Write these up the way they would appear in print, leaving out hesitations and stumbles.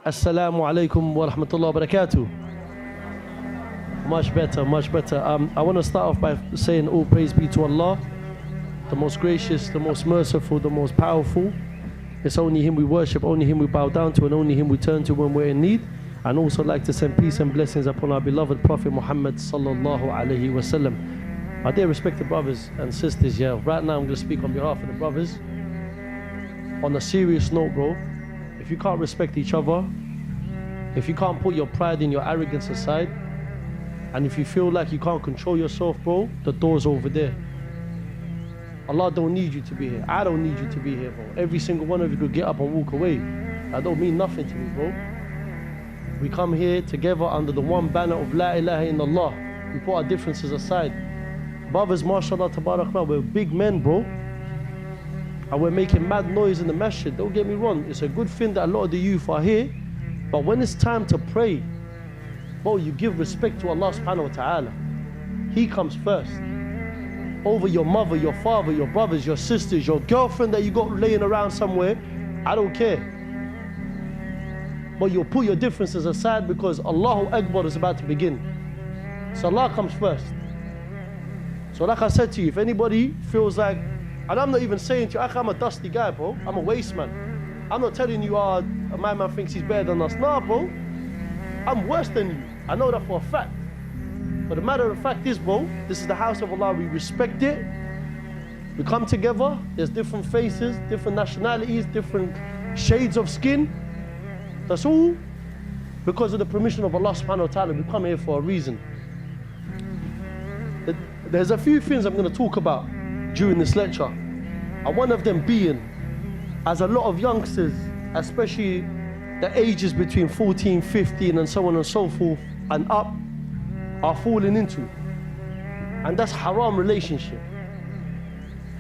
Assalamu alaikum wa rahmatullahi wa barakatuh. Much better, much better. I want to start off by saying all praise be to Allah, the most gracious, the most merciful, the most powerful. It's only Him we worship, only Him we bow down to, and only Him we turn to when we're in need. And also like to send peace and blessings upon our beloved Prophet Muhammad sallallahu alaihi wasallam. My dear respected brothers and sisters, yeah, right now I'm going to speak on behalf of the brothers. On a serious note, bro, if you can't respect each other, if you can't put your pride and your arrogance aside, and if you feel like you can't control yourself, bro, the door's over there. Allah don't need you to be here. I don't need you to be here, bro. Every single one of you could get up and walk away. That don't mean nothing to me, bro. We come here together under the one banner of La ilaha illallah. We put our differences aside. Brothers, mashallah, tabarakallah, we're big men, bro. And we're making mad noise in the masjid. Don't get me wrong. It's a good thing that a lot of the youth are here. But when it's time to pray, bro, you give respect to Allah subhanahu wa ta'ala. He comes first. Over your mother, your father, your brothers, your sisters, your girlfriend that you got laying around somewhere, I don't care. But you'll put your differences aside because Allahu Akbar is about to begin. So Allah comes first. So like I said to you, if anybody feels like, and I'm not even saying to you, Akhi, I'm a dusty guy, bro. I'm a waste man. I'm not telling you, my man thinks he's better than us. Nah, bro. I'm worse than you. I know that for a fact. But the matter of fact is, bro, this is the house of Allah. We respect it. We come together. There's different faces, different nationalities, different shades of skin. That's all because of the permission of Allah subhanahu wa ta'ala. We come here for a reason. There's a few things I'm going to talk about during this lecture. And one of them being, as a lot of youngsters, especially the ages between 14, 15 and so on and so forth and up, are falling into. And that's haram relationship.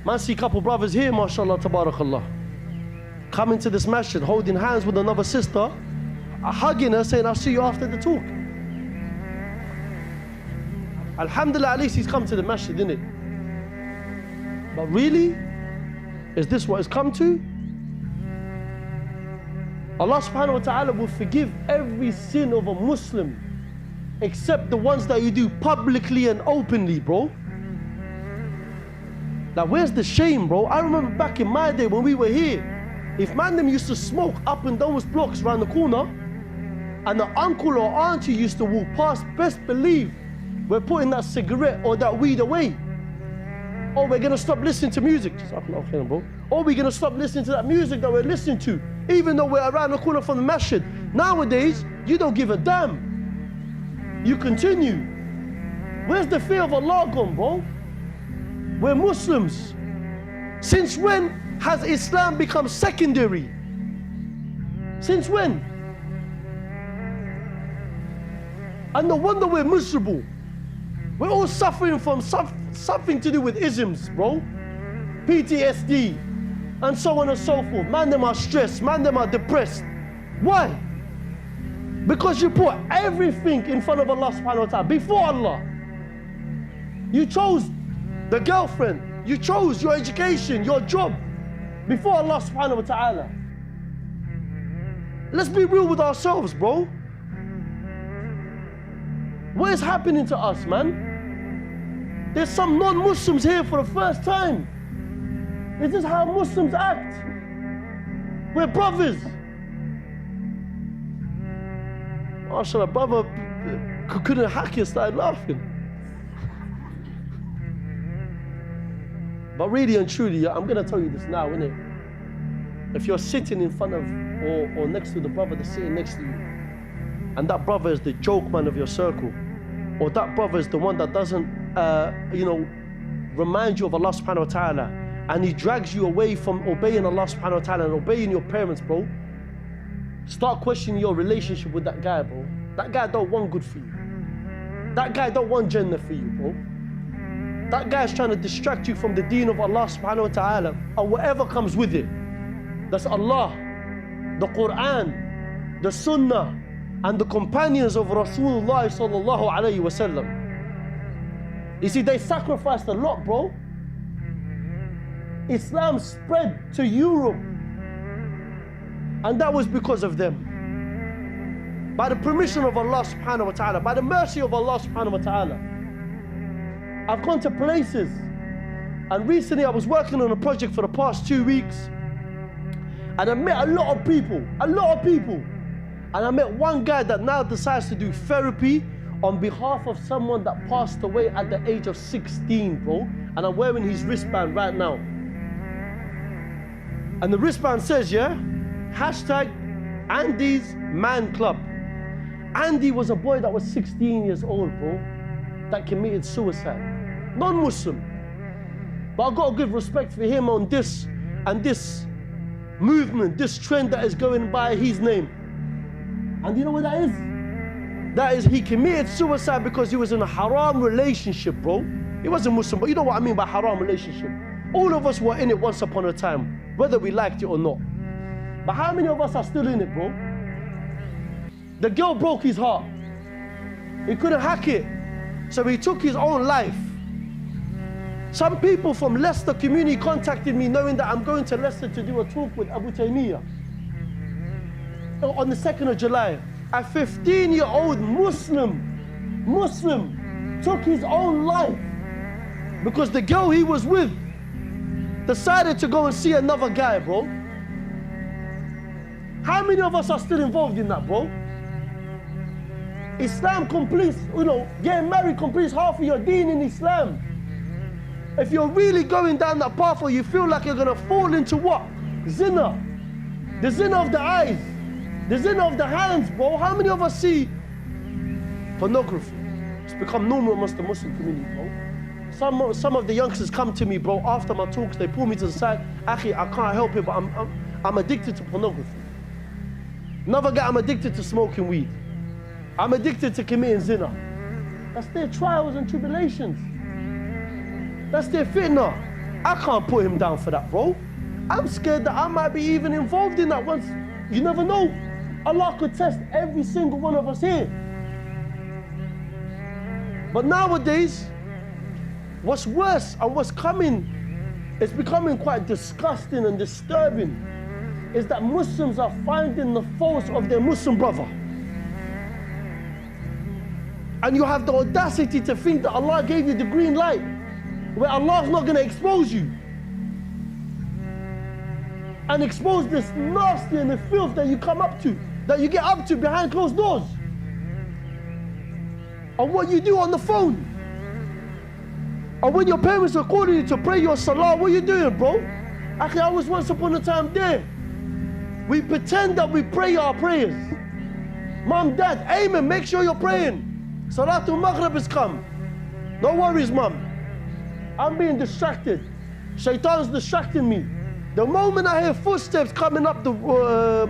Man, see a couple brothers here, mashallah, tabarakallah, come into this masjid holding hands with another sister, hugging her, saying, I'll see you after the talk. Alhamdulillah, at least he's come to the masjid, innit? But really, is this what it's come to? Allah subhanahu wa ta'ala will forgive every sin of a Muslim except the ones that you do publicly and openly, bro. Now where's the shame, bro? I remember back in my day when we were here, if man them used to smoke up and down those blocks around the corner, and the uncle or auntie used to walk past, best believe we're putting that cigarette or that weed away. Or we're gonna stop listening to music. Bro. Or we're gonna stop listening to that music that we're listening to, even though we're around the corner from the masjid. Nowadays, you don't give a damn. You continue. Where's the fear of Allah gone, bro? We're Muslims. Since when has Islam become secondary? Since when? And no wonder we're miserable. We're all suffering from something to do with isms, bro. PTSD, and so on and so forth. Man, them are stressed, man, them are depressed. Why? Because you put everything in front of Allah subhanahu wa ta'ala, before Allah. You chose the girlfriend, you chose your education, your job, before Allah subhanahu wa ta'ala. Let's be real with ourselves, bro. What is happening to us, man? There's some non-Muslims here for the first time. Is this how Muslims act? We're brothers. MashaAllah, brother couldn't hack it, started laughing. But really and truly, I'm going to tell you this now, innit? If you're sitting in front of or next to the brother that's sitting next to you, and that brother is the joke man of your circle, or that brother is the one that doesn't, remind you of Allah subhanahu wa ta'ala, and he drags you away from obeying Allah subhanahu wa ta'ala and obeying your parents, bro, start questioning your relationship with that guy, bro. That guy don't want good for you. That guy don't want Jannah for you, bro. That guy's trying to distract you from the deen of Allah subhanahu wa ta'ala, and whatever comes with it. That's Allah, the Quran, the Sunnah, and the companions of Rasulullah sallallahu alayhi wa sallam. You see, they sacrificed a lot, bro. Islam spread to Europe, and that was because of them. by the permission of Allah subhanahu wa ta'ala, by the mercy of Allah subhanahu wa ta'ala. I've gone to places, and recently I was working on a project for the past 2 weeks, and I met a lot of people, and I met one guy that now decides to do therapy on behalf of someone that passed away at the age of 16, bro, and I'm wearing his wristband right now. And the wristband says, yeah, hashtag Andy's Man Club. Andy was a boy that was 16 years old, bro, that committed suicide. Non-Muslim. But I've got to give respect for him on this and this movement, this trend that is going by his name. And you know what that is? That is, he committed suicide because he was in a haram relationship, bro. He wasn't Muslim, but you know what I mean by haram relationship. All of us were in it once upon a time, whether we liked it or not. But how many of us are still in it, bro? The girl broke his heart. He couldn't hack it, so he took his own life. Some people from Leicester community contacted me knowing that I'm going to Leicester to do a talk with Abu Taymiyyah on the 2nd of July. A 15-year-old Muslim took his own life because the girl he was with decided to go and see another guy, bro. How many of us are still involved in that, bro? Islam completes, getting married completes half of your deen in Islam. If you're really going down that path or you feel like you're going to fall into what? Zina. The zina of the eyes. The zina of the hands, bro. How many of us see pornography? It's become normal amongst the Muslim community, bro. Some of the youngsters come to me, bro, after my talks, they pull me to the side. Akhi, I can't help it, but I'm addicted to pornography. Another guy, I'm addicted to smoking weed. I'm addicted to committing zina. That's their trials and tribulations. That's their fitna. I can't put him down for that, bro. I'm scared that I might be even involved in that once. You never know. Allah could test every single one of us here. But nowadays, what's worse and what's coming, it's becoming quite disgusting and disturbing, is that Muslims are finding the faults of their Muslim brother. And you have the audacity to think that Allah gave you the green light, where Allah's not going to expose you and expose this nasty and the filth that you come up to, that you get up to behind closed doors, or what you do on the phone, or when your parents are calling you to pray your salah. What are you doing, bro? Akhi, I was once upon a time there. We pretend that we pray our prayers. Mom, Dad, Ayman, make sure you're praying. Salatul Maghrib has come. No worries, Mom. I'm being distracted. Shaitan's distracting me. The moment I hear footsteps coming up the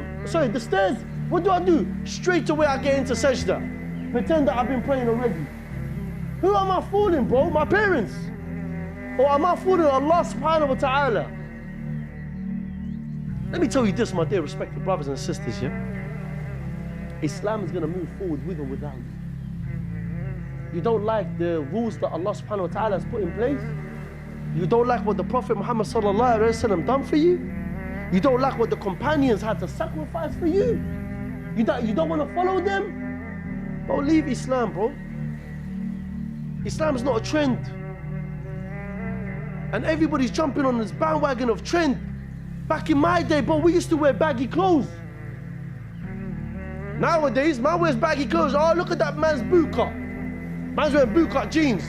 stairs, what do? Straight away I get into sajda. Pretend that I've been praying already. Who am I fooling, bro? My parents? Or am I fooling Allah subhanahu wa ta'ala? Let me tell you this, my dear respected brothers and sisters, yeah? Islam is going to move forward with or without you. You don't like the rules that Allah subhanahu wa ta'ala has put in place? You don't like what the Prophet Muhammad sallallahu alayhi wa sallam done for you? You don't like what the companions had to sacrifice for you? You don't want to follow them? Don't leave Islam, bro. Islam is not a trend. And everybody's jumping on this bandwagon of trend. Back in my day, bro, we used to wear baggy clothes. Nowadays, man wears baggy clothes. Oh, look at that man's boot cut. Man's wearing boot cut jeans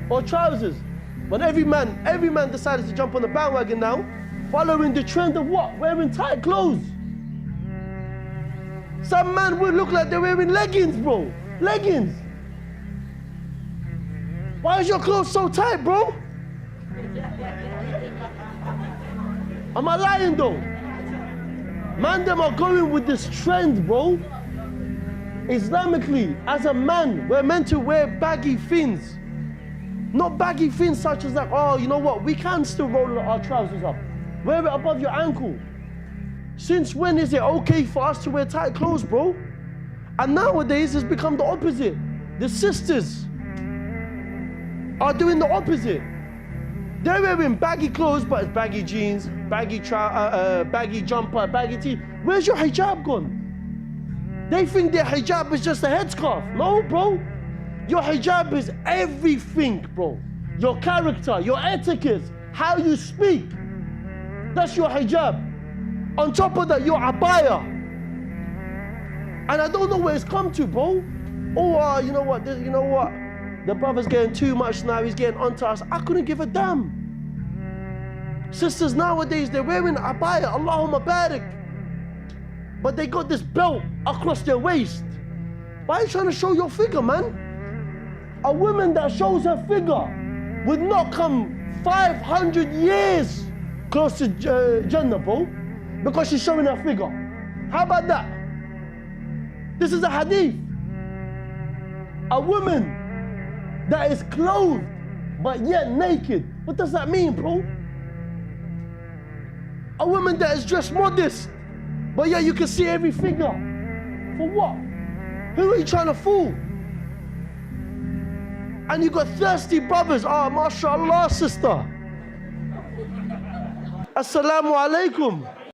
or trousers. When every man decided to jump on the bandwagon now, following the trend of what? Wearing tight clothes. Some man would look like they're wearing leggings, bro. Leggings. Why is your clothes so tight, bro? Am I lying though? Man, them are going with this trend, bro. Islamically, as a man, we're meant to wear baggy things. Not baggy things such as like, oh, you know what? We can still roll our trousers up. Wear it above your ankle. Since when is it okay for us to wear tight clothes, bro? And nowadays, it's become the opposite. The sisters are doing the opposite. They're wearing baggy clothes, but it's baggy jeans, baggy jumper, baggy tee. Where's your hijab gone? They think their hijab is just a headscarf. No, bro. Your hijab is everything, bro. Your character, your etiquette, how you speak. That's your hijab. On top of that, your abaya. And I don't know where it's come to, bro. Oh, you know what? The brother's getting too much now. He's getting onto us. I couldn't give a damn. Sisters nowadays, they're wearing abaya. Allahumma barik. But they got this belt across their waist. Why are you trying to show your figure, man? A woman that shows her figure would not come 500 years close to Jannah, bro, because she's showing her figure. How about that? This is a hadith. A woman that is clothed but yet naked. What does that mean, bro? A woman that is dressed modest, but yeah, you can see every figure. For what? Who are you trying to fool? And you got thirsty brothers. Ah, mashallah, sister. Assalamu alaikum.